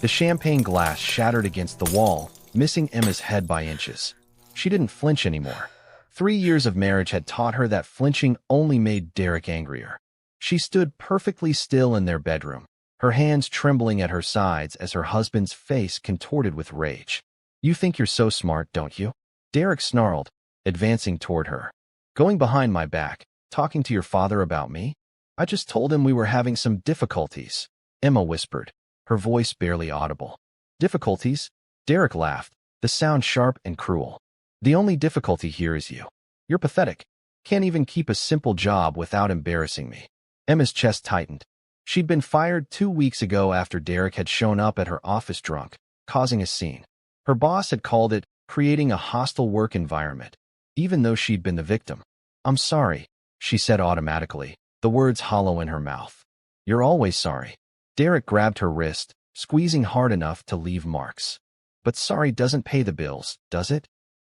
The champagne glass shattered against the wall, missing Emma's head by inches. She didn't flinch anymore. 3 years of marriage had taught her that flinching only made Derek angrier. She stood perfectly still in their bedroom, her hands trembling at her sides as her husband's face contorted with rage. "You think you're so smart, don't you?" Derek snarled, advancing toward her. "Going behind my back, talking to your father about me? I just told him we were having some difficulties," Emma whispered, her voice barely audible. "Difficulties?" Derek laughed, the sound sharp and cruel. "The only difficulty here is you. You're pathetic. Can't even keep a simple job without embarrassing me." Emma's chest tightened. She'd been fired 2 weeks ago after Derek had shown up at her office drunk, causing a scene. Her boss had called it creating a hostile work environment, even though she'd been the victim. "I'm sorry," she said automatically, the words hollow in her mouth. "You're always sorry." Derek grabbed her wrist, squeezing hard enough to leave marks. "But sorry doesn't pay the bills, does it?"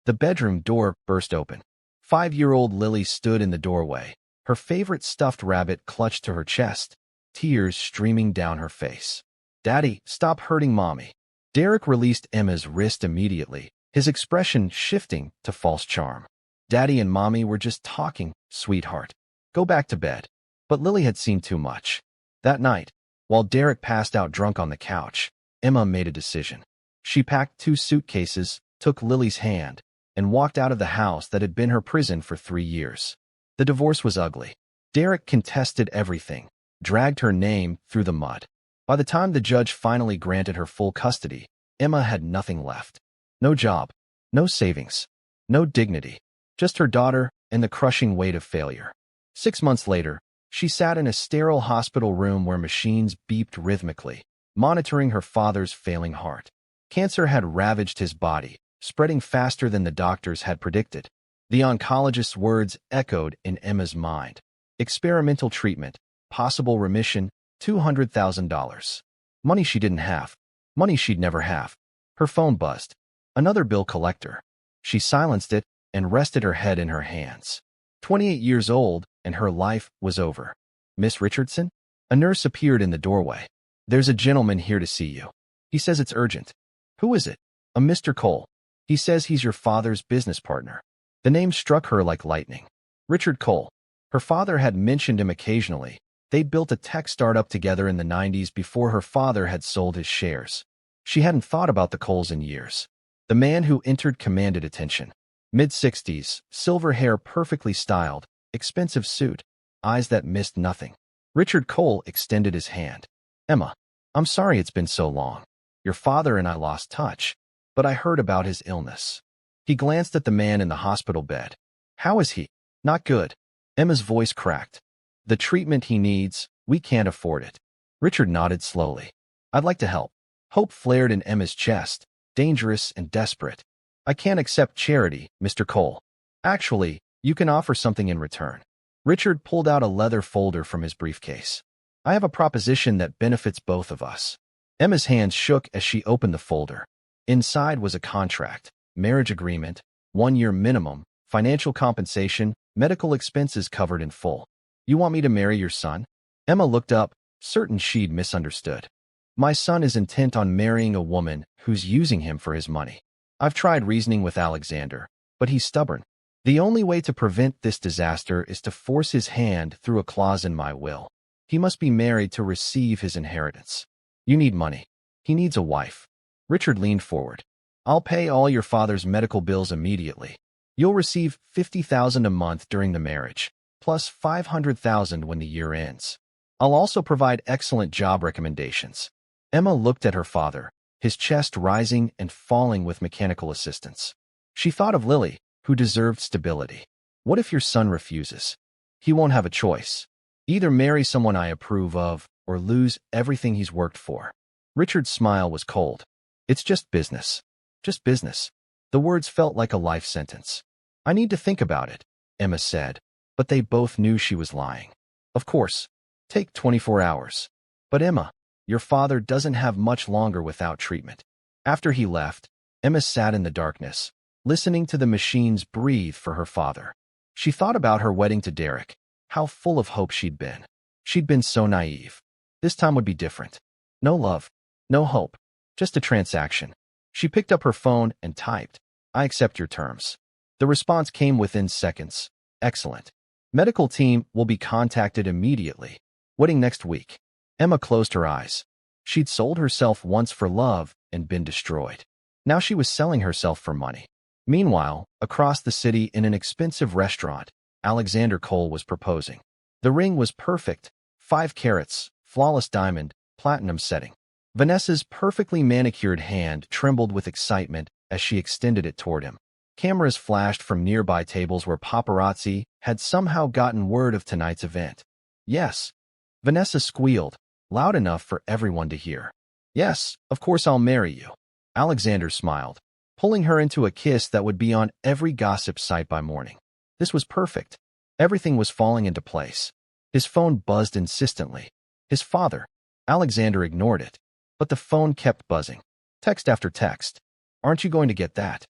The bedroom door burst open. 5-year-old Lily stood in the doorway, her favorite stuffed rabbit clutched to her chest, tears streaming down her face. "Daddy, stop hurting Mommy." Derek released Emma's wrist immediately, his expression shifting to false charm. "Daddy and Mommy were just talking, sweetheart. Go back to bed." But Lily had seen too much. That night, while Derek passed out drunk on the couch, Emma made a decision. She packed 2 suitcases, took Lily's hand, and walked out of the house that had been her prison for 3 years. The divorce was ugly. Derek contested everything, dragged her name through the mud. By the time the judge finally granted her full custody, Emma had nothing left. No job, no savings, no dignity, just her daughter and the crushing weight of failure. 6 months later, she sat in a sterile hospital room where machines beeped rhythmically, monitoring her father's failing heart. Cancer had ravaged his body, spreading faster than the doctors had predicted. The oncologist's words echoed in Emma's mind. Experimental treatment, possible remission, $200,000. Money she didn't have. Money she'd never have. Her phone buzzed. Another bill collector. She silenced it and rested her head in her hands. 28 years old, and her life was over. "Miss Richardson?" A nurse appeared in the doorway. "There's a gentleman here to see you. He says it's urgent." "Who is it?" "A Mr. Cole. He says he's your father's business partner." The name struck her like lightning. Richard Cole. Her father had mentioned him occasionally. They'd built a tech startup together in the 90s before her father had sold his shares. She hadn't thought about the Coles in years. The man who entered commanded attention. Mid-60s, silver hair perfectly styled, expensive suit, eyes that missed nothing. Richard Cole extended his hand. "Emma, I'm sorry it's been so long. Your father and I lost touch, but I heard about his illness." He glanced at the man in the hospital bed. "How is he?" "Not good." Emma's voice cracked. "The treatment he needs, we can't afford it." Richard nodded slowly. "I'd like to help." Hope flared in Emma's chest, dangerous and desperate. "I can't accept charity, Mr. Cole. Actually, you can offer something in return." Richard pulled out a leather folder from his briefcase. "I have a proposition that benefits both of us." Emma's hands shook as she opened the folder. Inside was a contract, marriage agreement, 1-year minimum, financial compensation, medical expenses covered in full. "You want me to marry your son?" Emma looked up, certain she'd misunderstood. "My son is intent on marrying a woman who's using him for his money. I've tried reasoning with Alexander, but he's stubborn. The only way to prevent this disaster is to force his hand through a clause in my will. He must be married to receive his inheritance. You need money. He needs a wife." Richard leaned forward. "I'll pay all your father's medical bills immediately. You'll receive $50,000 a month during the marriage, plus $500,000 when the year ends. I'll also provide excellent job recommendations." Emma looked at her father, his chest rising and falling with mechanical assistance. She thought of Lily, who deserved stability. What if your son refuses? He won't have a choice. Either marry someone I approve of, or lose everything he's worked for. Richard's smile was cold. "It's just business. Just business." The words felt like a life sentence. "I need to think about it," Emma said, but they both knew she was lying. "Of course. Take 24 hours. But Emma, your father doesn't have much longer without treatment." After he left, Emma sat in the darkness, listening to the machines breathe for her father. She thought about her wedding to Derek, how full of hope she'd been. She'd been so naive. This time would be different. No love, no hope, Just a transaction. She picked up her phone and typed, "I accept your terms." The response came within seconds. "Excellent. Medical team will be contacted immediately. Wedding next week." Emma closed her eyes. She'd sold herself once for love and been destroyed. Now she was selling herself for money. Meanwhile, across the city in an expensive restaurant, Alexander Cole was proposing. The ring was perfect, 5 carats, flawless diamond, platinum setting. Vanessa's perfectly manicured hand trembled with excitement as she extended it toward him. Cameras flashed from nearby tables where paparazzi had somehow gotten word of tonight's event. "Yes," Vanessa squealed, loud enough for everyone to hear. "Yes, of course I'll marry you." Alexander smiled, pulling her into a kiss that would be on every gossip site by morning. This was perfect. Everything was falling into place. His phone buzzed insistently. His father. Alexander ignored it, but the phone kept buzzing. Text after text. "Aren't you going to get that?"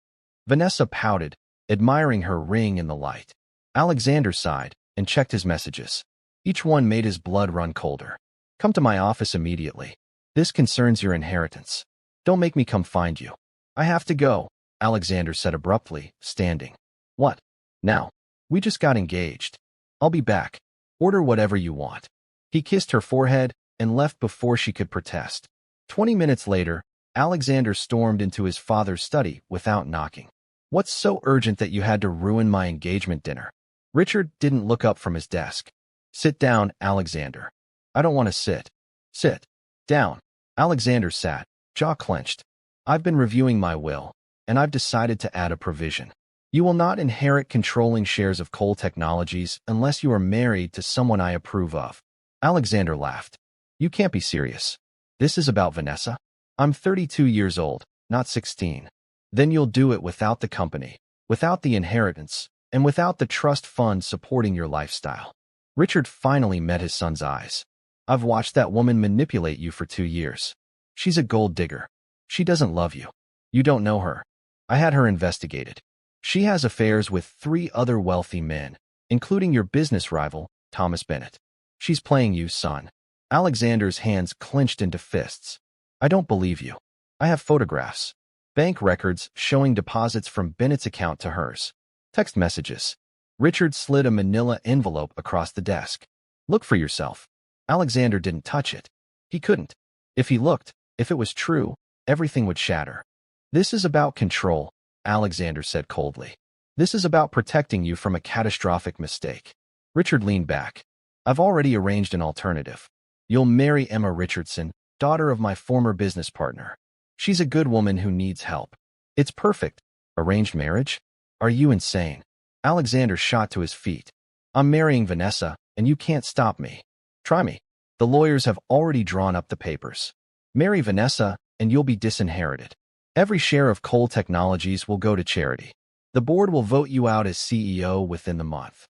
Vanessa pouted, admiring her ring in the light. Alexander sighed and checked his messages. Each one made his blood run colder. "Come to my office immediately. This concerns your inheritance. Don't make me come find you." "I have to go," Alexander said abruptly, standing. "What? Now? We just got engaged." "I'll be back. Order whatever you want." He kissed her forehead and left before she could protest. 20 minutes later, Alexander stormed into his father's study without knocking. "What's so urgent that you had to ruin my engagement dinner?" Richard didn't look up from his desk. "Sit down, Alexander." "I don't want to sit." "Sit down." Alexander sat, jaw clenched. "I've been reviewing my will, and I've decided to add a provision. You will not inherit controlling shares of Cole Technologies unless you are married to someone I approve of." Alexander laughed. "You can't be serious. This is about Vanessa? I'm 32 years old, not 16. Then you'll do it without the company, without the inheritance, and without the trust fund supporting your lifestyle." Richard finally met his son's eyes. "I've watched that woman manipulate you for 2 years. She's a gold digger. She doesn't love you. You don't know her. I had her investigated. She has affairs with 3 other wealthy men, including your business rival, Thomas Bennett. She's playing you, son." Alexander's hands clenched into fists. "I don't believe you. I have photographs. Bank records showing deposits from Bennett's account to hers. Text messages." Richard slid a manila envelope across the desk. "Look for yourself." Alexander didn't touch it. He couldn't. If he looked, if it was true, everything would shatter. "This is about control," Alexander said coldly. "This is about protecting you from a catastrophic mistake." Richard leaned back. "I've already arranged an alternative. You'll marry Emma Richardson, daughter of my former business partner. She's a good woman who needs help. It's perfect. Arranged marriage? Are you insane?" Alexander shot to his feet. "I'm marrying Vanessa, and you can't stop me. Try me. The lawyers have already drawn up the papers. Marry Vanessa, and you'll be disinherited. Every share of Cole Technologies will go to charity. The board will vote you out as CEO within the month."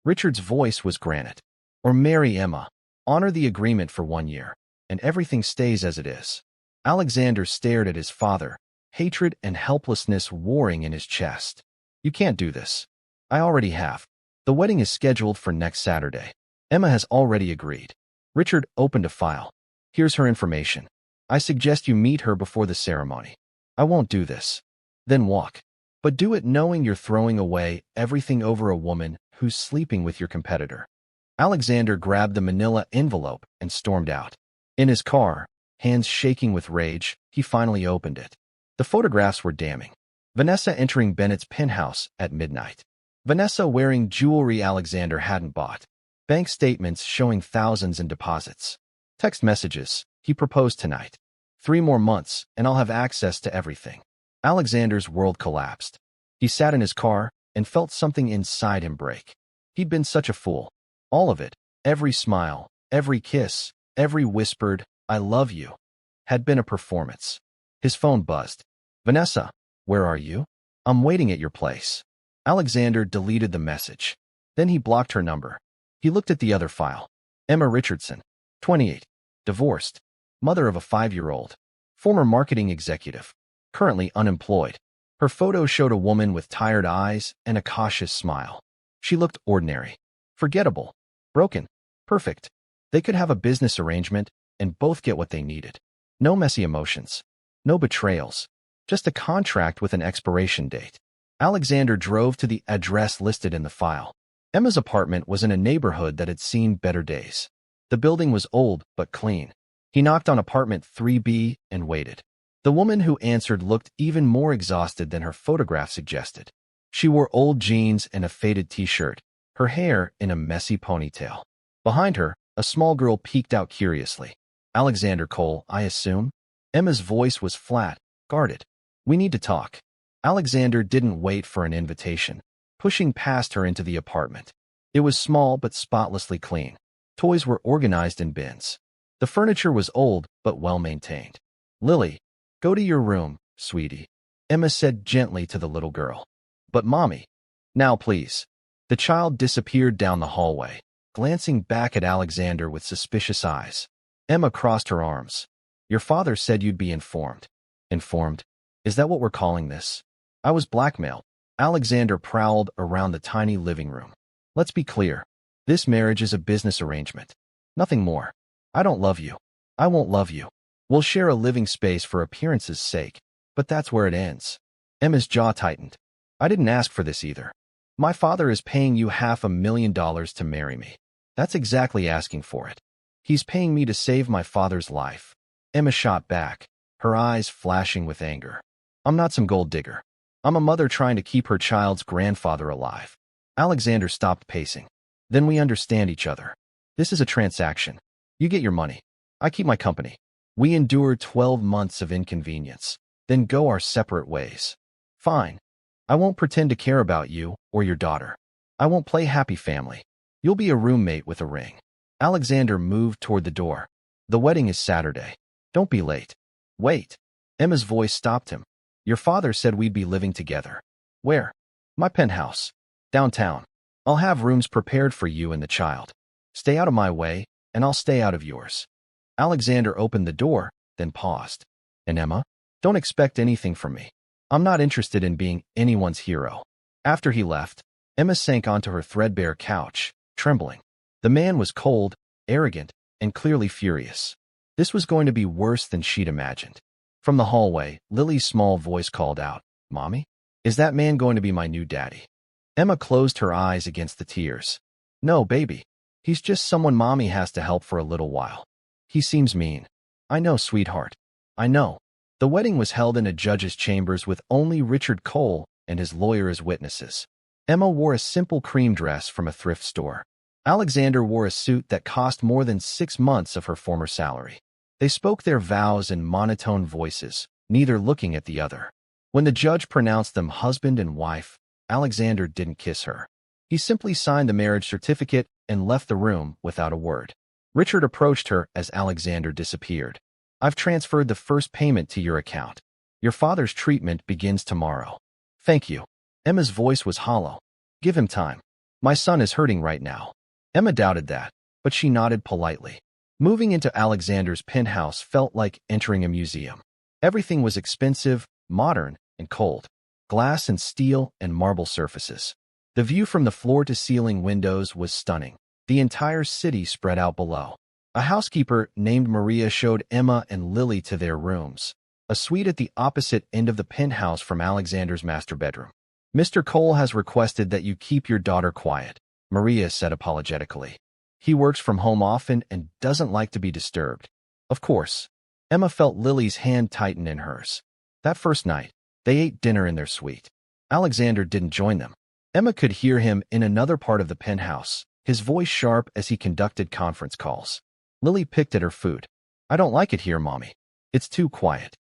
Richard's voice was granite. "Or marry Emma. Honor the agreement for 1 year, and everything stays as it is." Alexander stared at his father, hatred and helplessness warring in his chest. "You can't do this." "I already have. The wedding is scheduled for next Saturday. Emma has already agreed." Richard opened a file. "Here's her information. I suggest you meet her before the ceremony." "I won't do this." "Then walk. But do it knowing you're throwing away everything over a woman who's sleeping with your competitor." Alexander grabbed the manila envelope and stormed out. In his car, hands shaking with rage, he finally opened it. The photographs were damning. Vanessa entering Bennett's penthouse at midnight. Vanessa wearing jewelry Alexander hadn't bought. Bank statements showing thousands in deposits. Text messages, "He proposed tonight. 3 more months, and I'll have access to everything." Alexander's world collapsed. He sat in his car and felt something inside him break. He'd been such a fool. All of it, every smile, every kiss, every whispered, "I love you," had been a performance. His phone buzzed. "Vanessa, where are you?" "I'm waiting at your place." Alexander deleted the message. Then he blocked her number. He looked at the other file. Emma Richardson, 28, divorced, mother of a 5-year-old, former marketing executive, currently unemployed. Her photo showed a woman with tired eyes and a cautious smile. She looked ordinary, forgettable, broken, perfect. They could have a business arrangement and both get what they needed. No messy emotions. No betrayals. Just a contract with an expiration date. Alexander drove to the address listed in the file. Emma's apartment was in a neighborhood that had seen better days. The building was old but clean. He knocked on apartment 3B and waited. The woman who answered looked even more exhausted than her photograph suggested. She wore old jeans and a faded t-shirt, her hair in a messy ponytail. Behind her, a small girl peeked out curiously. Alexander Cole, I assume? Emma's voice was flat, guarded. We need to talk. Alexander didn't wait for an invitation, pushing past her into the apartment. It was small but spotlessly clean. Toys were organized in bins. The furniture was old but well-maintained. Lily, go to your room, sweetie, Emma said gently to the little girl. But Mommy. Now please. The child disappeared down the hallway, glancing back at Alexander with suspicious eyes. Emma crossed her arms. Your father said you'd be informed. Informed? Is that what we're calling this? I was blackmailed. Alexander prowled around the tiny living room. Let's be clear. This marriage is a business arrangement. Nothing more. I don't love you. I won't love you. We'll share a living space for appearance's sake, but that's where it ends. Emma's jaw tightened. I didn't ask for this either. My father is paying you $500,000 to marry me. That's exactly asking for it. He's paying me to save my father's life. Emma shot back, her eyes flashing with anger. I'm not some gold digger. I'm a mother trying to keep her child's grandfather alive. Alexander stopped pacing. Then we understand each other. This is a transaction. You get your money. I keep my company. We endure 12 months of inconvenience, then go our separate ways. Fine. I won't pretend to care about you or your daughter. I won't play happy family. You'll be a roommate with a ring. Alexander moved toward the door. The wedding is Saturday. Don't be late. Wait. Emma's voice stopped him. Your father said we'd be living together. Where? My penthouse. Downtown. I'll have rooms prepared for you and the child. Stay out of my way, and I'll stay out of yours. Alexander opened the door, then paused. And Emma? Don't expect anything from me. I'm not interested in being anyone's hero. After he left, Emma sank onto her threadbare couch, trembling. The man was cold, arrogant, and clearly furious. This was going to be worse than she'd imagined. From the hallway, Lily's small voice called out, Mommy? Is that man going to be my new daddy? Emma closed her eyes against the tears. No, baby. He's just someone Mommy has to help for a little while. He seems mean. I know, sweetheart. I know. The wedding was held in a judge's chambers with only Richard Cole and his lawyer as witnesses. Emma wore a simple cream dress from a thrift store. Alexander wore a suit that cost more than 6 months of her former salary. They spoke their vows in monotone voices, neither looking at the other. When the judge pronounced them husband and wife, Alexander didn't kiss her. He simply signed the marriage certificate and left the room without a word. Richard approached her as Alexander disappeared. I've transferred the first payment to your account. Your father's treatment begins tomorrow. Thank you. Emma's voice was hollow. Give him time. My son is hurting right now. Emma doubted that, but she nodded politely. Moving into Alexander's penthouse felt like entering a museum. Everything was expensive, modern, and cold. Glass and steel and marble surfaces. The view from the floor-to-ceiling windows was stunning. The entire city spread out below. A housekeeper named Maria showed Emma and Lily to their rooms, a suite at the opposite end of the penthouse from Alexander's master bedroom. Mr. Cole has requested that you keep your daughter quiet, Maria said apologetically. He works from home often and doesn't like to be disturbed. Of course. Emma felt Lily's hand tighten in hers. That first night, they ate dinner in their suite. Alexander didn't join them. Emma could hear him in another part of the penthouse, his voice sharp as he conducted conference calls. Lily picked at her food. I don't like it here, Mommy. It's too quiet.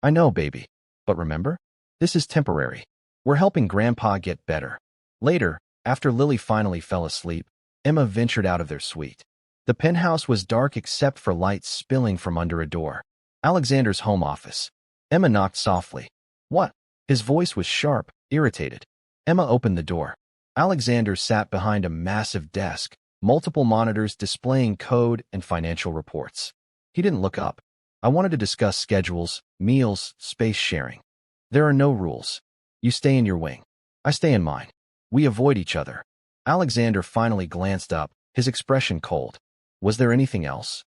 I know, baby. But remember? This is temporary. We're helping Grandpa get better. Later, after Lily finally fell asleep, Emma ventured out of their suite. The penthouse was dark except for lights spilling from under a door. Alexander's home office. Emma knocked softly. What? His voice was sharp, irritated. Emma opened the door. Alexander sat behind a massive desk, multiple monitors displaying code and financial reports. He didn't look up. I wanted to discuss schedules, meals, space sharing. There are no rules. You stay in your wing. I stay in mine. We avoid each other. Alexander finally glanced up, his expression cold. Was there anything else?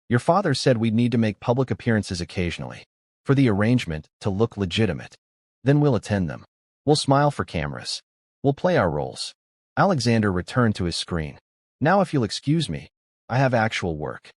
Your father said we'd need to make public appearances occasionally. for the arrangement to look legitimate. Then we'll attend them. We'll smile for cameras. We'll play our roles. Alexander returned to his screen. Now if you'll excuse me, I have actual work.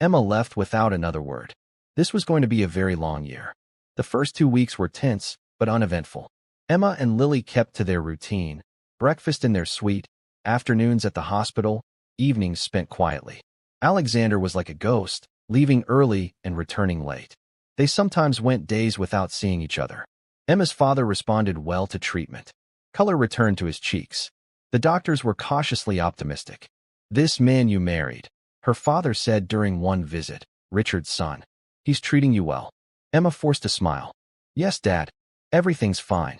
Emma left without another word. This was going to be a very long year. The first 2 weeks were tense, but uneventful. Emma and Lily kept to their routine. Breakfast in their suite, afternoons at the hospital, evenings spent quietly. Alexander was like a ghost, leaving early and returning late. They sometimes went days without seeing each other. Emma's father responded well to treatment. Color returned to his cheeks. The doctors were cautiously optimistic. "This man you married," her father said during one visit, "Richard's son. He's treating you well." Emma forced a smile. "Yes, Dad. Everything's fine."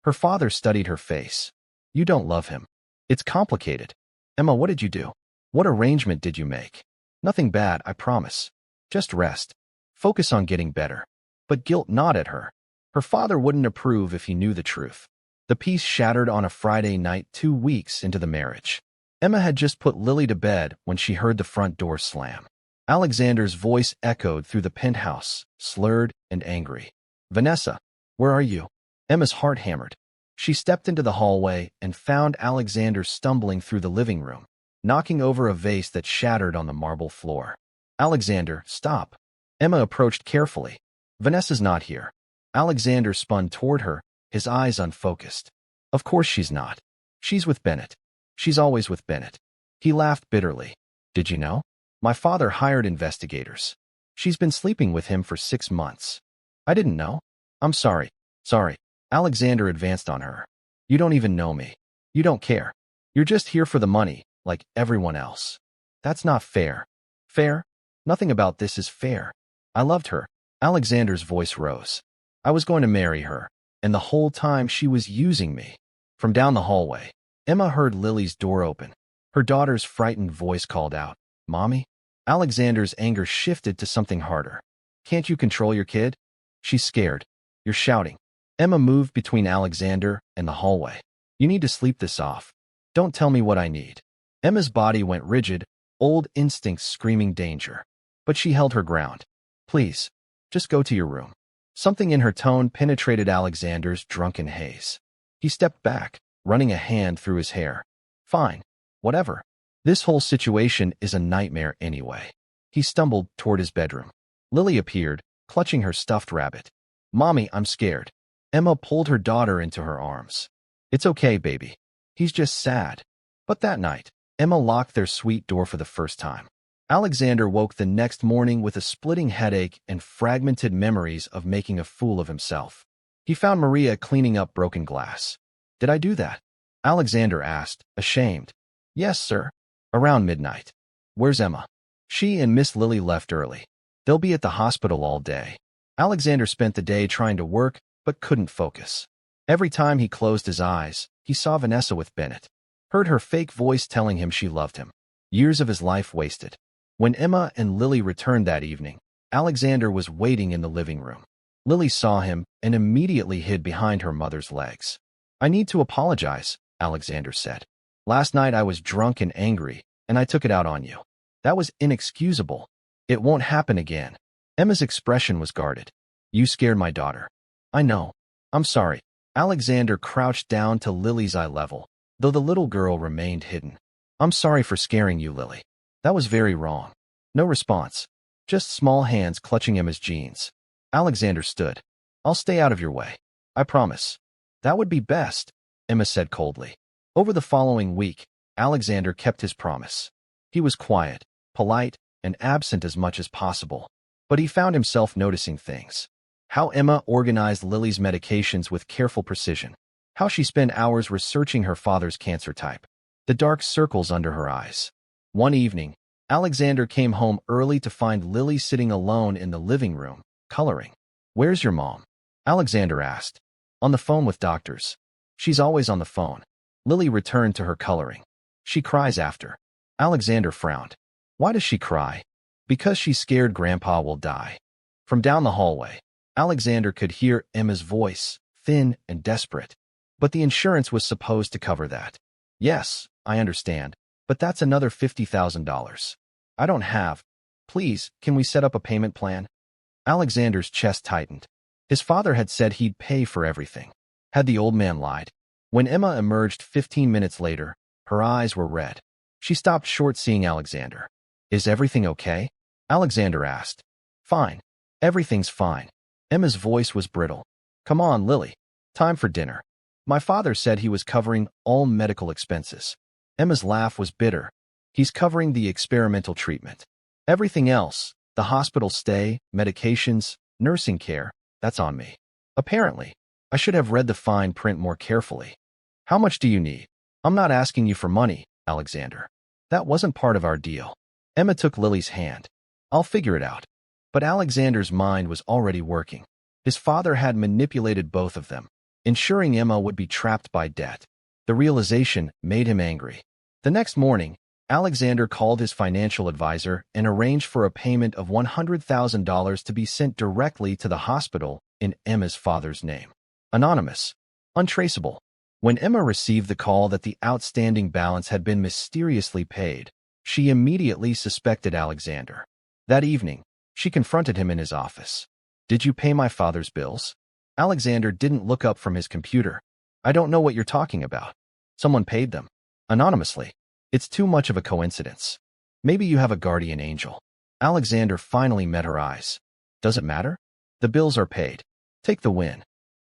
Her father studied her face. "You don't love him. It's complicated." "Emma, what did you do? What arrangement did you make?" "Nothing bad, I promise. Just rest. Focus on getting better." But guilt gnawed at her. Her father wouldn't approve if he knew the truth. The peace shattered on a Friday night 2 weeks into the marriage. Emma had just put Lily to bed when she heard the front door slam. Alexander's voice echoed through the penthouse, slurred and angry. "Vanessa, where are you?" Emma's heart hammered. She stepped into the hallway and found Alexander stumbling through the living room, knocking over a vase that shattered on the marble floor. "Alexander, stop." Emma approached carefully. "Vanessa's not here." Alexander spun toward her, his eyes unfocused. "Of course she's not. She's with Bennett. She's always with Bennett." He laughed bitterly. "Did you know? My father hired investigators. She's been sleeping with him for 6 months." "I didn't know." "I'm sorry. Sorry." Alexander advanced on her. "You don't even know me. You don't care. You're just here for the money, like everyone else. That's not fair." "Fair? Nothing about this is fair. I loved her." Alexander's voice rose. "I was going to marry her, and the whole time she was using me." From down the hallway, Emma heard Lily's door open. Her daughter's frightened voice called out, "Mommy?" Alexander's anger shifted to something harder. "Can't you control your kid? She's scared. You're shouting." Emma moved between Alexander and the hallway. "You need to sleep this off. Don't tell me what I need." Emma's body went rigid, old instincts screaming danger. But she held her ground. "Please, just go to your room." Something in her tone penetrated Alexander's drunken haze. He stepped back, running a hand through his hair. "Fine. Whatever. This whole situation is a nightmare anyway." He stumbled toward his bedroom. Lily appeared, clutching her stuffed rabbit. "Mommy, I'm scared." Emma pulled her daughter into her arms. "It's okay, baby. He's just sad." But that night, Emma locked their suite door for the first time. Alexander woke the next morning with a splitting headache and fragmented memories of making a fool of himself. He found Maria cleaning up broken glass. "Did I do that?" Alexander asked, ashamed. "Yes, sir. Around midnight." "Where's Emma?" "She and Miss Lily left early. They'll be at the hospital all day." Alexander spent the day trying to work, but couldn't focus. Every time he closed his eyes, he saw Vanessa with Bennett. Heard her fake voice telling him she loved him. Years of his life wasted. When Emma and Lily returned that evening, Alexander was waiting in the living room. Lily saw him and immediately hid behind her mother's legs. "I need to apologize," Alexander said. "Last night I was drunk and angry, and I took it out on you. That was inexcusable. It won't happen again." Emma's expression was guarded. "You scared my daughter." "I know. I'm sorry." Alexander crouched down to Lily's eye level, though the little girl remained hidden. "I'm sorry for scaring you, Lily. That was very wrong." No response. Just small hands clutching Emma's jeans. Alexander stood. "I'll stay out of your way. I promise." "That would be best," Emma said coldly. Over the following week, Alexander kept his promise. He was quiet, polite, and absent as much as possible. But he found himself noticing things. How Emma organized Lily's medications with careful precision. How she spent hours researching her father's cancer type. The dark circles under her eyes. One evening, Alexander came home early to find Lily sitting alone in the living room, coloring. "Where's your mom?" Alexander asked. "On the phone with doctors." "She's always on the phone." Lily returned to her coloring. "She cries after." Alexander frowned. "Why does she cry?" "Because she's scared Grandpa will die." From down the hallway, Alexander could hear Emma's voice, thin and desperate. "But the insurance was supposed to cover that." "Yes, I understand. But that's another $50,000. I don't have. Please, can we set up a payment plan?" Alexander's chest tightened. His father had said he'd pay for everything. Had the old man lied? When Emma emerged 15 minutes later, her eyes were red. She stopped short seeing Alexander. "Is everything okay?" Alexander asked. "Fine. Everything's fine." Emma's voice was brittle. "Come on, Lily. Time for dinner. My father said he was covering all medical expenses." Emma's laugh was bitter. "He's covering the experimental treatment. Everything else, the hospital stay, medications, nursing care, that's on me. Apparently, I should have read the fine print more carefully." "How much do you need?" "I'm not asking you for money, Alexander. That wasn't part of our deal." Emma took Lily's hand. "I'll figure it out." But Alexander's mind was already working. His father had manipulated both of them, ensuring Emma would be trapped by debt. The realization made him angry. The next morning, Alexander called his financial advisor and arranged for a payment of $100,000 to be sent directly to the hospital in Emma's father's name. Anonymous. Untraceable. When Emma received the call that the outstanding balance had been mysteriously paid, she immediately suspected Alexander. That evening, she confronted him in his office. "Did you pay my father's bills?" Alexander didn't look up from his computer. "I don't know what you're talking about." "Someone paid them. Anonymously. It's too much of a coincidence. Maybe you have a guardian angel." Alexander finally met her eyes. "Does it matter? The bills are paid. Take the win."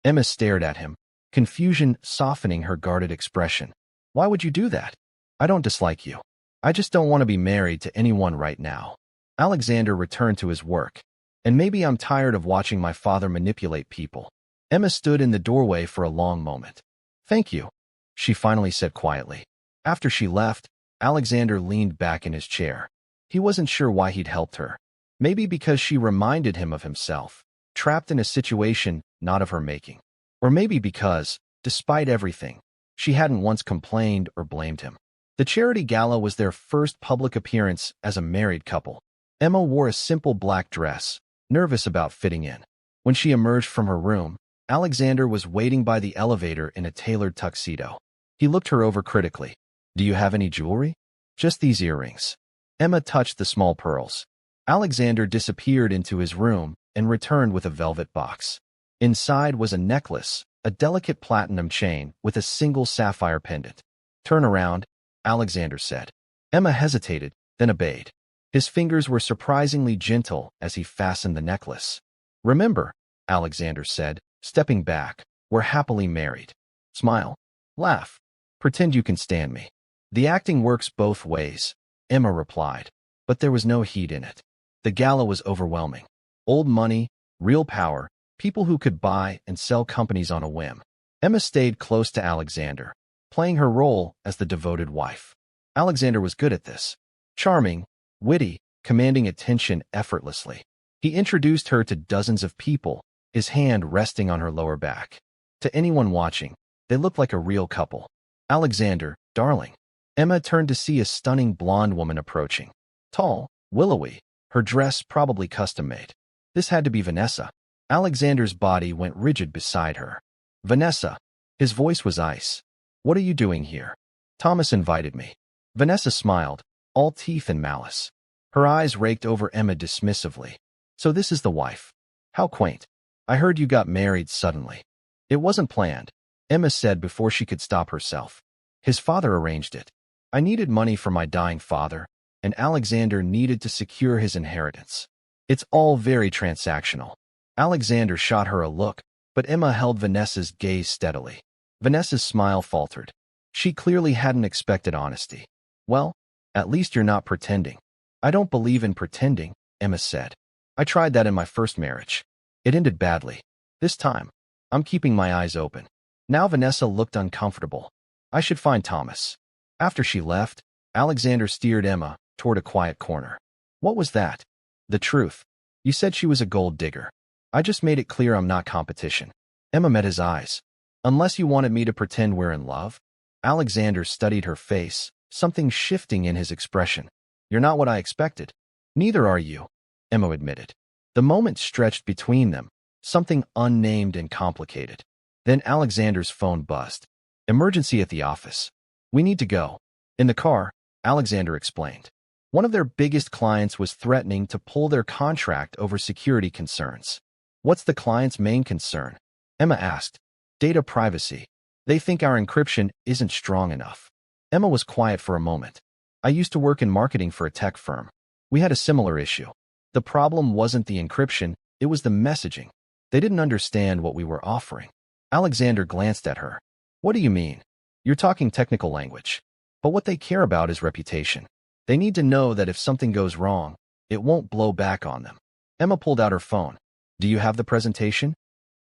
Emma stared at him, confusion softening her guarded expression. "Why would you do that?" "I don't dislike you. I just don't want to be married to anyone right now." Alexander returned to his work. "And maybe I'm tired of watching my father manipulate people." Emma stood in the doorway for a long moment. "Thank you," she finally said quietly. After she left, Alexander leaned back in his chair. He wasn't sure why he'd helped her. Maybe because she reminded him of himself, trapped in a situation not of her making. Or maybe because, despite everything, she hadn't once complained or blamed him. The charity gala was their first public appearance as a married couple. Emma wore a simple black dress, nervous about fitting in. When she emerged from her room, Alexander was waiting by the elevator in a tailored tuxedo. He looked her over critically. "Do you have any jewelry?" "Just these earrings." Emma touched the small pearls. Alexander disappeared into his room and returned with a velvet box. Inside was a necklace, a delicate platinum chain with a single sapphire pendant. "Turn around," Alexander said. Emma hesitated, then obeyed. His fingers were surprisingly gentle as he fastened the necklace. "Remember," Alexander said, stepping back, "we're happily married. Smile. Laugh. Pretend you can stand me." "The acting works both ways," Emma replied, but there was no heat in it. The gala was overwhelming. Old money, real power, people who could buy and sell companies on a whim. Emma stayed close to Alexander, playing her role as the devoted wife. Alexander was good at this. Charming, witty, commanding attention effortlessly. He introduced her to dozens of people, his hand resting on her lower back. To anyone watching, they looked like a real couple. "Alexander, darling." Emma turned to see a stunning blonde woman approaching. Tall, willowy, her dress probably custom-made. This had to be Vanessa. Alexander's body went rigid beside her. "Vanessa." His voice was ice. "What are you doing here?" "Thomas invited me." Vanessa smiled, all teeth and malice. Her eyes raked over Emma dismissively. "So this is the wife. How quaint. I heard you got married suddenly." "It wasn't planned," Emma said before she could stop herself. "His father arranged it. I needed money for my dying father, and Alexander needed to secure his inheritance. It's all very transactional." Alexander shot her a look, but Emma held Vanessa's gaze steadily. Vanessa's smile faltered. She clearly hadn't expected honesty. "Well, at least you're not pretending." "I don't believe in pretending," Emma said. "I tried that in my first marriage. It ended badly. This time, I'm keeping my eyes open." Now Vanessa looked uncomfortable. "I should find Thomas." After she left, Alexander steered Emma toward a quiet corner. "What was that?" "The truth. You said she was a gold digger. I just made it clear I'm not competition." Emma met his eyes. "Unless you wanted me to pretend we're in love?" Alexander studied her face, something shifting in his expression. "You're not what I expected." "Neither are you," Emma admitted. The moment stretched between them, something unnamed and complicated. Then Alexander's phone buzzed. "Emergency at the office. We need to go." In the car, Alexander explained. One of their biggest clients was threatening to pull their contract over security concerns. What's the client's main concern? Emma asked. Data privacy. They think our encryption isn't strong enough. Emma was quiet for a moment. I used to work in marketing for a tech firm. We had a similar issue. The problem wasn't the encryption, it was the messaging. They didn't understand what we were offering. Alexander glanced at her. What do you mean? You're talking technical language. But what they care about is reputation. They need to know that if something goes wrong, it won't blow back on them. Emma pulled out her phone. Do you have the presentation?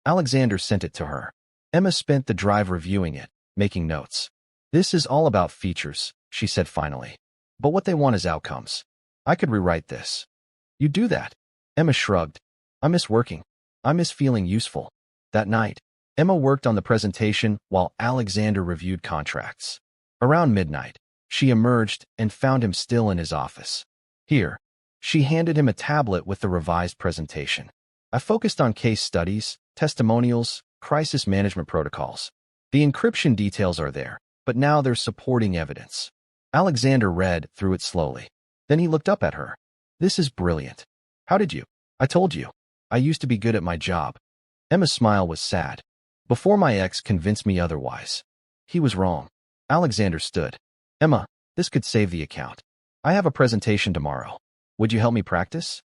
Alexander sent it to her. Emma spent the drive reviewing it, making notes. This is all about features, she said finally. But what they want is outcomes. I could rewrite this. You do that? Emma shrugged. I miss working. I miss feeling useful. That night, Emma worked on the presentation while Alexander reviewed contracts. Around midnight, she emerged and found him still in his office. Here, she handed him a tablet with the revised presentation. I focused on case studies, testimonials, crisis management protocols. The encryption details are there, but now there's supporting evidence. Alexander read through it slowly. Then he looked up at her. This is brilliant. How did you? I told you. I used to be good at my job. Emma's smile was sad. Before my ex convinced me otherwise. He was wrong. Alexander stood. Emma, this could save the account. I have a presentation tomorrow. Would you help me practice?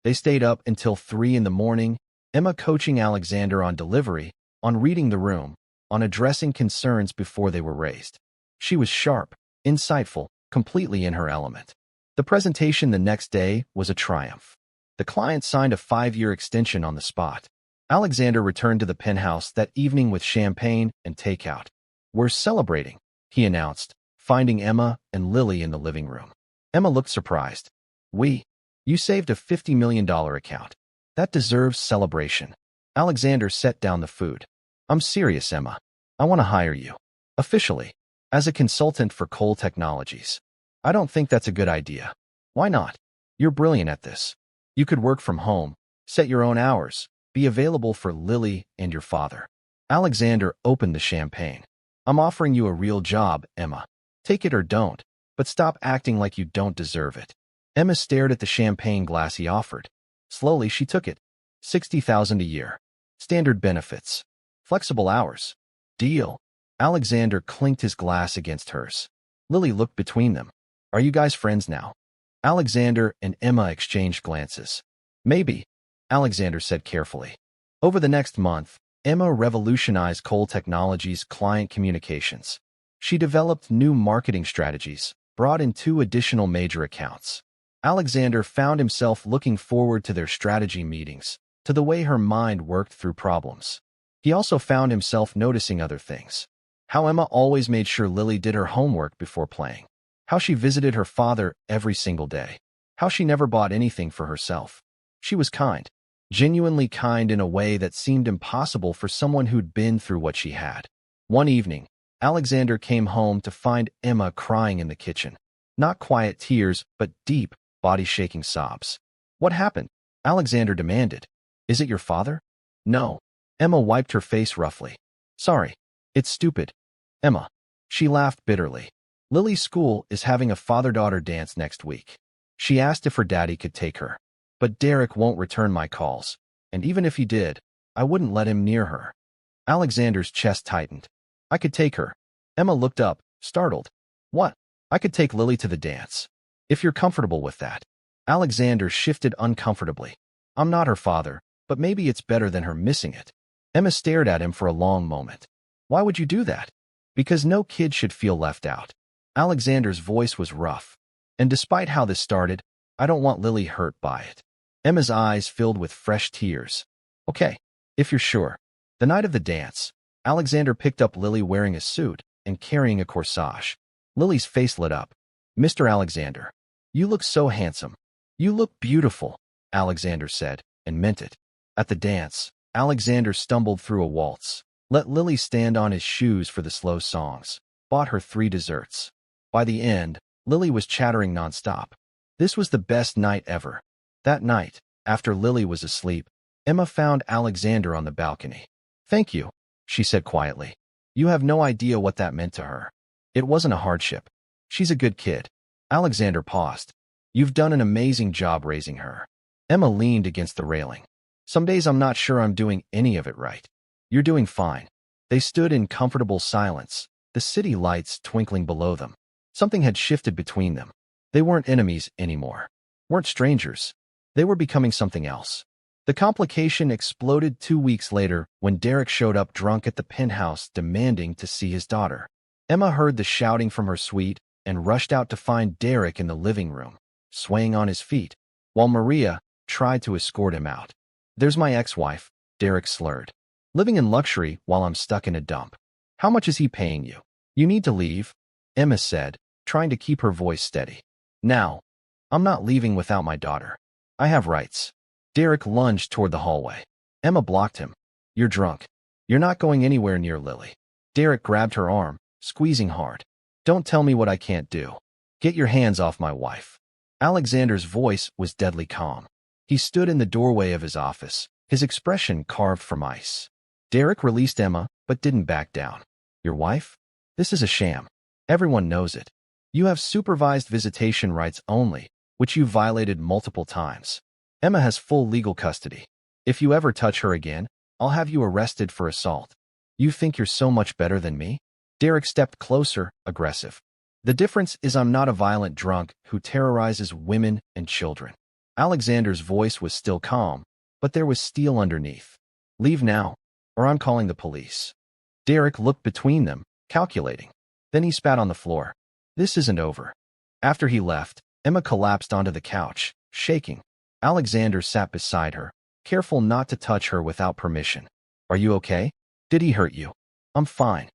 They stayed up until 3 in the morning, Emma coaching Alexander on delivery, on reading the room, on addressing concerns before they were raised. She was sharp, insightful, completely in her element. The presentation the next day was a triumph. The client signed a 5-year extension on the spot. Alexander returned to the penthouse that evening with champagne and takeout. We're celebrating, he announced, finding Emma and Lily in the living room. Emma looked surprised. You saved a $50 million account. That deserves celebration. Alexander set down the food. I'm serious, Emma. I want to hire you. Officially. As a consultant for Cole Technologies. I don't think that's a good idea. Why not? You're brilliant at this. You could work from home, set your own hours, be available for Lily and your father. Alexander opened the champagne. I'm offering you a real job, Emma. Take it or don't, but stop acting like you don't deserve it. Emma stared at the champagne glass he offered. Slowly, she took it. $60,000 a year. Standard benefits. Flexible hours. Deal. Alexander clinked his glass against hers. Lily looked between them. Are you guys friends now? Alexander and Emma exchanged glances. Maybe, Alexander said carefully. Over the next month, Emma revolutionized Cole Technologies' client communications. She developed new marketing strategies, brought in 2 additional major accounts. Alexander found himself looking forward to their strategy meetings, to the way her mind worked through problems. He also found himself noticing other things. How Emma always made sure Lily did her homework before playing. How she visited her father every single day. How she never bought anything for herself. She was kind. Genuinely kind in a way that seemed impossible for someone who'd been through what she had. One evening, Alexander came home to find Emma crying in the kitchen. Not quiet tears, but deep, body-shaking sobs. What happened? Alexander demanded. Is it your father? No. Emma wiped her face roughly. Sorry. It's stupid. Emma. She laughed bitterly. Lily's school is having a father-daughter dance next week. She asked if her daddy could take her. But Derek won't return my calls, and even if he did, I wouldn't let him near her. Alexander's chest tightened. I could take her. Emma looked up, startled. What? I could take Lily to the dance. If you're comfortable with that. Alexander shifted uncomfortably. I'm not her father, but maybe it's better than her missing it. Emma stared at him for a long moment. Why would you do that? Because no kid should feel left out. Alexander's voice was rough. And despite how this started, I don't want Lily hurt by it. Emma's eyes filled with fresh tears. Okay, if you're sure. The night of the dance, Alexander picked up Lily wearing a suit and carrying a corsage. Lily's face lit up. Mr. Alexander, you look so handsome. You look beautiful, Alexander said, and meant it. At the dance, Alexander stumbled through a waltz, let Lily stand on his shoes for the slow songs, bought her 3 desserts. By the end, Lily was chattering nonstop. This was the best night ever. That night, after Lily was asleep, Emma found Alexander on the balcony. Thank you, she said quietly. You have no idea what that meant to her. It wasn't a hardship. She's a good kid. Alexander paused. You've done an amazing job raising her. Emma leaned against the railing. Some days I'm not sure I'm doing any of it right. You're doing fine. They stood in comfortable silence, the city lights twinkling below them. Something had shifted between them. They weren't enemies anymore. Weren't strangers. They were becoming something else. The complication exploded 2 weeks later when Derek showed up drunk at the penthouse demanding to see his daughter. Emma heard the shouting from her suite and rushed out to find Derek in the living room, swaying on his feet, while Maria tried to escort him out. There's my ex-wife, Derek slurred. Living in luxury while I'm stuck in a dump. How much is he paying you? You need to leave, Emma said, trying to keep her voice steady. Now. I'm not leaving without my daughter. I have rights. Derek lunged toward the hallway. Emma blocked him. You're drunk. You're not going anywhere near Lily. Derek grabbed her arm, squeezing hard. Don't tell me what I can't do. Get your hands off my wife. Alexander's voice was deadly calm. He stood in the doorway of his office, his expression carved from ice. Derek released Emma, but didn't back down. Your wife? This is a sham. Everyone knows it. You have supervised visitation rights only, which you violated multiple times. Emma has full legal custody. If you ever touch her again, I'll have you arrested for assault. You think you're so much better than me? Derek stepped closer, aggressive. The difference is I'm not a violent drunk who terrorizes women and children. Alexander's voice was still calm, but there was steel underneath. Leave now, or I'm calling the police. Derek looked between them, calculating. Then he spat on the floor. This isn't over. After he left, Emma collapsed onto the couch, shaking. Alexander sat beside her, careful not to touch her without permission. Are you okay? Did he hurt you? I'm fine.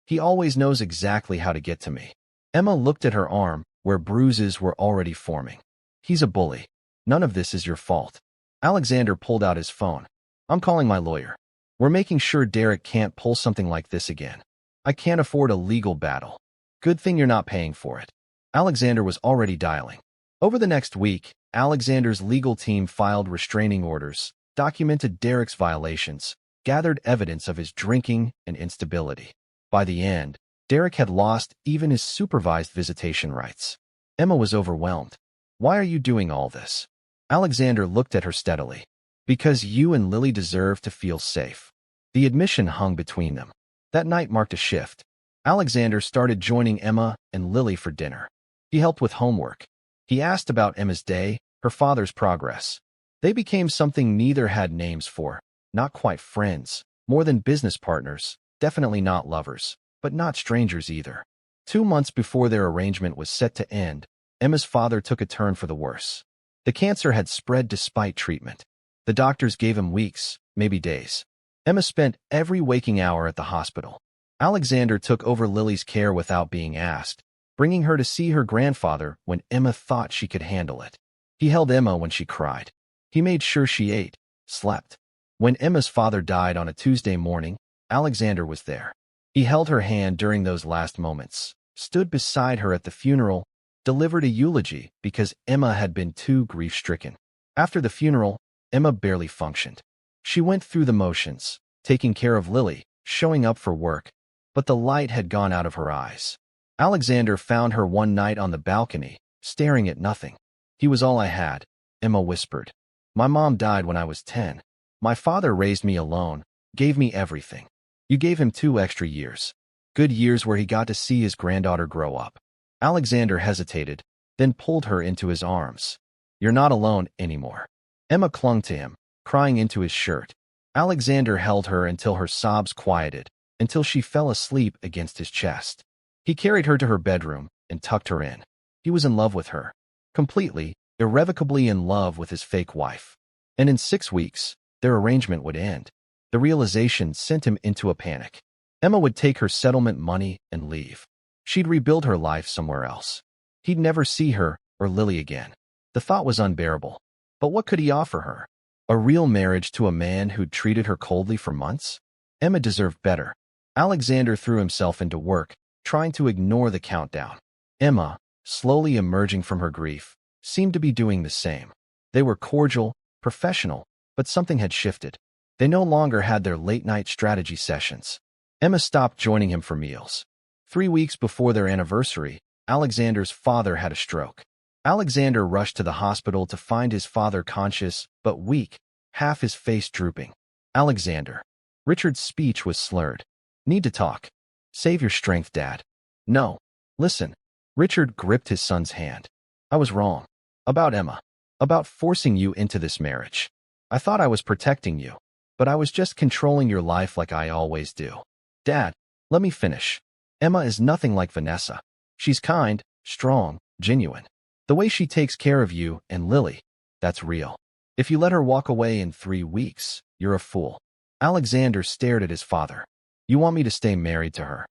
He always knows exactly how to get to me. Emma looked at her arm, where bruises were already forming. He's a bully. None of this is your fault. Alexander pulled out his phone. I'm calling my lawyer. We're making sure Derek can't pull something like this again. I can't afford a legal battle. Good thing you're not paying for it. Alexander was already dialing. Over the next week, Alexander's legal team filed restraining orders, documented Derek's violations, gathered evidence of his drinking and instability. By the end, Derek had lost even his supervised visitation rights. Emma was overwhelmed. Why are you doing all this? Alexander looked at her steadily. Because you and Lily deserve to feel safe. The admission hung between them. That night marked a shift. Alexander started joining Emma and Lily for dinner. He helped with homework. He asked about Emma's day, her father's progress. They became something neither had names for. Not quite friends, more than business partners, definitely not lovers, but not strangers either. 2 months before their arrangement was set to end, Emma's father took a turn for the worse. The cancer had spread despite treatment. The doctors gave him weeks, maybe days. Emma spent every waking hour at the hospital. Alexander took over Lily's care without being asked, bringing her to see her grandfather when Emma thought she could handle it. He held Emma when she cried. He made sure she ate, slept. When Emma's father died on a Tuesday morning, Alexander was there. He held her hand during those last moments, stood beside her at the funeral, delivered a eulogy because Emma had been too grief-stricken. After the funeral, Emma barely functioned. She went through the motions, taking care of Lily, showing up for work, but the light had gone out of her eyes. Alexander found her one night on the balcony, staring at nothing. He was all I had, Emma whispered. My mom died when I was 10. My father raised me alone, gave me everything. You gave him 2 extra years. Good years where he got to see his granddaughter grow up. Alexander hesitated, then pulled her into his arms. You're not alone anymore. Emma clung to him, crying into his shirt. Alexander held her until her sobs quieted, until she fell asleep against his chest. He carried her to her bedroom and tucked her in. He was in love with her. Completely, irrevocably in love with his fake wife. And in 6 weeks, their arrangement would end. The realization sent him into a panic. Emma would take her settlement money and leave. She'd rebuild her life somewhere else. He'd never see her or Lily again. The thought was unbearable. But what could he offer her? A real marriage to a man who'd treated her coldly for months? Emma deserved better. Alexander threw himself into work, trying to ignore the countdown. Emma, slowly emerging from her grief, seemed to be doing the same. They were cordial, professional, but something had shifted. They no longer had their late-night strategy sessions. Emma stopped joining him for meals. 3 weeks before their anniversary, Alexander's father had a stroke. Alexander rushed to the hospital to find his father conscious but weak, half his face drooping. Alexander. Richard's speech was slurred. Need to talk. Save your strength, Dad. No. Listen. Richard gripped his son's hand. I was wrong. About Emma. About forcing you into this marriage. I thought I was protecting you, but I was just controlling your life like I always do. Dad, let me finish. Emma is nothing like Vanessa. She's kind, strong, genuine. The way she takes care of you and Lily, that's real. If you let her walk away in 3 weeks, you're a fool. Alexander stared at his father. You want me to stay married to her?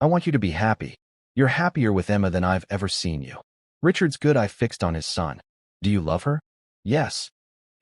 I want you to be happy. You're happier with Emma than I've ever seen you. Richard's good eye fixed on his son. Do you love her? Yes.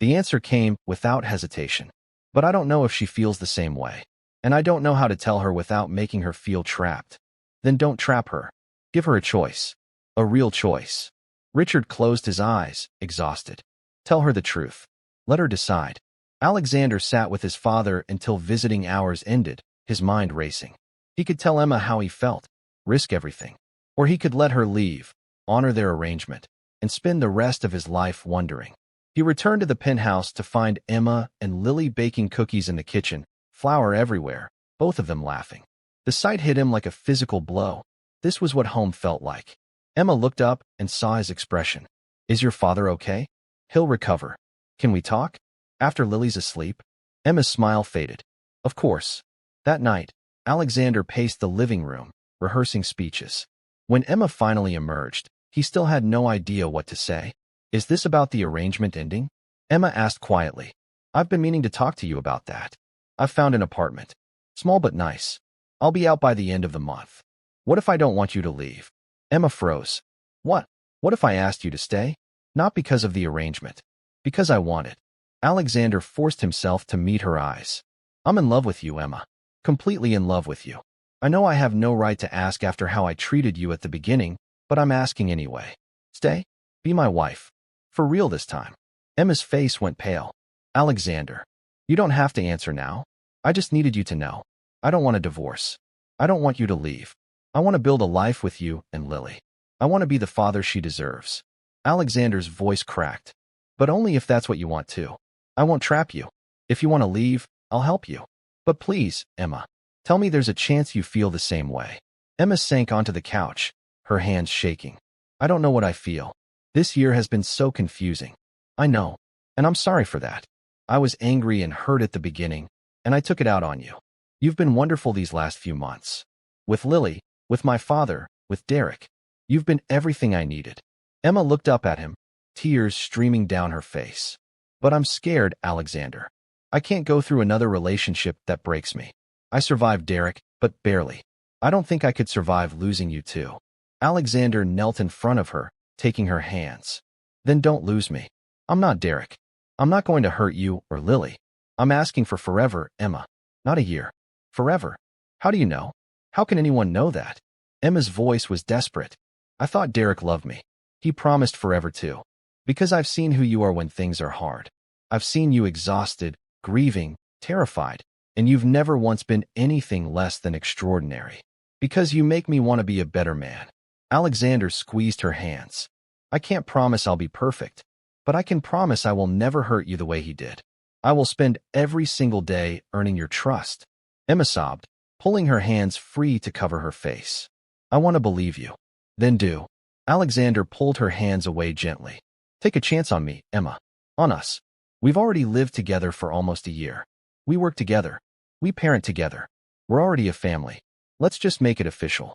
The answer came without hesitation. But I don't know if she feels the same way. And I don't know how to tell her without making her feel trapped. Then don't trap her. Give her a choice. A real choice. Richard closed his eyes, exhausted. Tell her the truth. Let her decide. Alexander sat with his father until visiting hours ended, his mind racing. He could tell Emma how he felt, risk everything. Or he could let her leave, honor their arrangement, and spend the rest of his life wondering. He returned to the penthouse to find Emma and Lily baking cookies in the kitchen, flour everywhere, both of them laughing. The sight hit him like a physical blow. This was what home felt like. Emma looked up and saw his expression. Is your father okay? He'll recover. Can we talk? After Lily's asleep? Emma's smile faded. Of course. That night, Alexander paced the living room, rehearsing speeches. When Emma finally emerged, he still had no idea what to say. Is this about the arrangement ending? Emma asked quietly. I've been meaning to talk to you about that. I've found an apartment. Small but nice. I'll be out by the end of the month. What if I don't want you to leave? Emma froze. What? What if I asked you to stay? Not because of the arrangement. Because I want it. Alexander forced himself to meet her eyes. I'm in love with you, Emma. Completely in love with you. I know I have no right to ask after how I treated you at the beginning, but I'm asking anyway. Stay? Be my wife. For real this time. Emma's face went pale. Alexander. You don't have to answer now. I just needed you to know. I don't want a divorce. I don't want you to leave. I want to build a life with you and Lily. I want to be the father she deserves. Alexander's voice cracked. But only if that's what you want too. I won't trap you. If you want to leave, I'll help you. But please, Emma, tell me there's a chance you feel the same way. Emma sank onto the couch, her hands shaking. I don't know what I feel. This year has been so confusing. I know, and I'm sorry for that. I was angry and hurt at the beginning, and I took it out on you. You've been wonderful these last few months. With Lily, with my father, with Derek. You've been everything I needed. Emma looked up at him, tears streaming down her face. But I'm scared, Alexander. I can't go through another relationship that breaks me. I survived Derek, but barely. I don't think I could survive losing you too. Alexander knelt in front of her, taking her hands. Then don't lose me. I'm not Derek. I'm not going to hurt you or Lily. I'm asking for forever, Emma. Not a year. Forever. How do you know? How can anyone know that? Emma's voice was desperate. I thought Derek loved me. He promised forever too. Because I've seen who you are when things are hard. I've seen you exhausted, grieving, terrified, and you've never once been anything less than extraordinary. Because you make me want to be a better man. Alexander squeezed her hands. I can't promise I'll be perfect, but I can promise I will never hurt you the way he did. I will spend every single day earning your trust. Emma sobbed, pulling her hands free to cover her face. I want to believe you. Then do. Alexander pulled her hands away gently. Take a chance on me, Emma. On us. We've already lived together for almost a year. We work together. We parent together. We're already a family. Let's just make it official.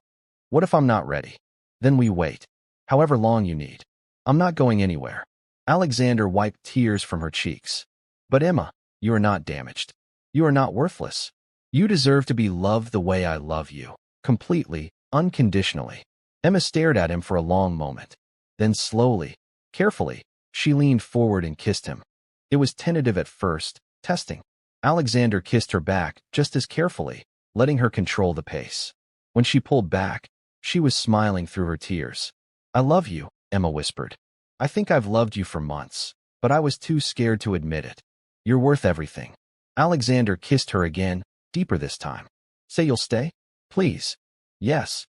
What if I'm not ready? Then we wait. However long you need. I'm not going anywhere. Alexander wiped tears from her cheeks. But Emma, you are not damaged. You are not worthless. You deserve to be loved the way I love you. Completely, unconditionally. Emma stared at him for a long moment. Then slowly, carefully, she leaned forward and kissed him. It was tentative at first, testing. Alexander kissed her back just as carefully, letting her control the pace. When she pulled back, she was smiling through her tears. I love you, Emma whispered. I think I've loved you for months, but I was too scared to admit it. You're worth everything. Alexander kissed her again, deeper this time. Say you'll stay? Please. Yes.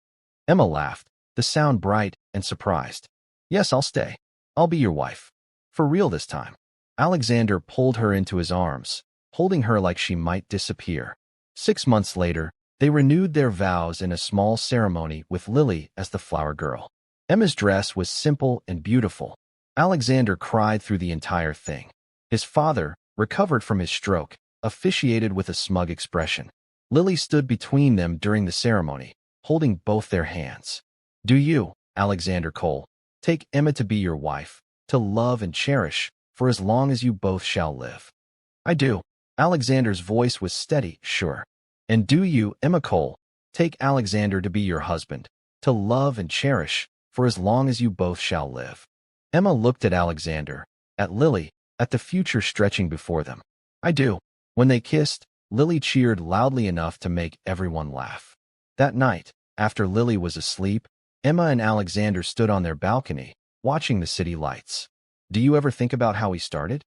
Emma laughed, the sound bright and surprised. Yes, I'll stay. I'll be your wife. For real this time. Alexander pulled her into his arms, holding her like she might disappear. 6 months later, they renewed their vows in a small ceremony with Lily as the flower girl. Emma's dress was simple and beautiful. Alexander cried through the entire thing. His father, recovered from his stroke, officiated with a smug expression. Lily stood between them during the ceremony, holding both their hands. Do you, Alexander Cole, take Emma to be your wife, to love and cherish, for as long as you both shall live? I do. Alexander's voice was steady, sure. And do you, Emma Cole, take Alexander to be your husband, to love and cherish, for as long as you both shall live? Emma looked at Alexander, at Lily, at the future stretching before them. I do. When they kissed, Lily cheered loudly enough to make everyone laugh. That night, after Lily was asleep, Emma and Alexander stood on their balcony, watching the city lights. Do you ever think about how we started?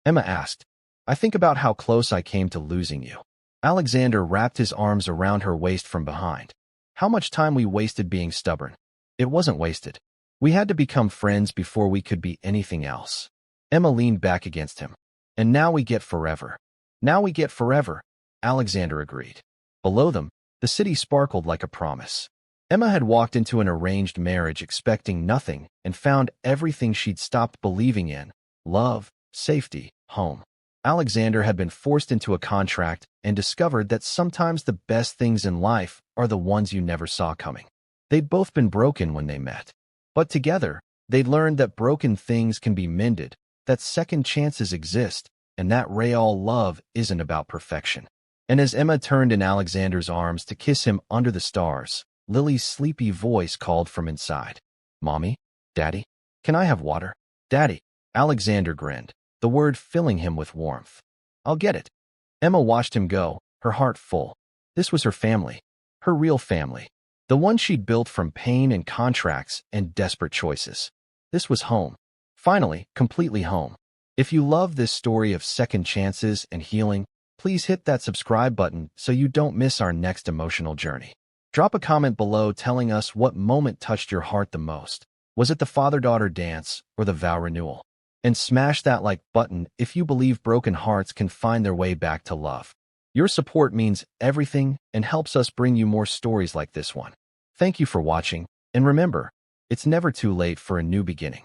Emma asked. I think about how close I came to losing you. Alexander wrapped his arms around her waist from behind. How much time we wasted being stubborn. It wasn't wasted. We had to become friends before we could be anything else. Emma leaned back against him. And now we get forever. Now we get forever, Alexander agreed. Below them, the city sparkled like a promise. Emma had walked into an arranged marriage expecting nothing and found everything she'd stopped believing in: love, safety, home. Alexander had been forced into a contract and discovered that sometimes the best things in life are the ones you never saw coming. They'd both been broken when they met. But together, they'd learned that broken things can be mended, that second chances exist, and that real love isn't about perfection. And as Emma turned in Alexander's arms to kiss him under the stars, Lily's sleepy voice called from inside. Mommy? Daddy? Can I have water? Daddy. Alexander grinned, the word filling him with warmth. I'll get it. Emma watched him go, her heart full. This was her family. Her real family. The one she'd built from pain and contracts and desperate choices. This was home. Finally, completely home. If you love this story of second chances and healing, please hit that subscribe button so you don't miss our next emotional journey. Drop a comment below telling us what moment touched your heart the most. Was it the father-daughter dance or the vow renewal? And smash that like button if you believe broken hearts can find their way back to love. Your support means everything and helps us bring you more stories like this one. Thank you for watching, and remember, it's never too late for a new beginning.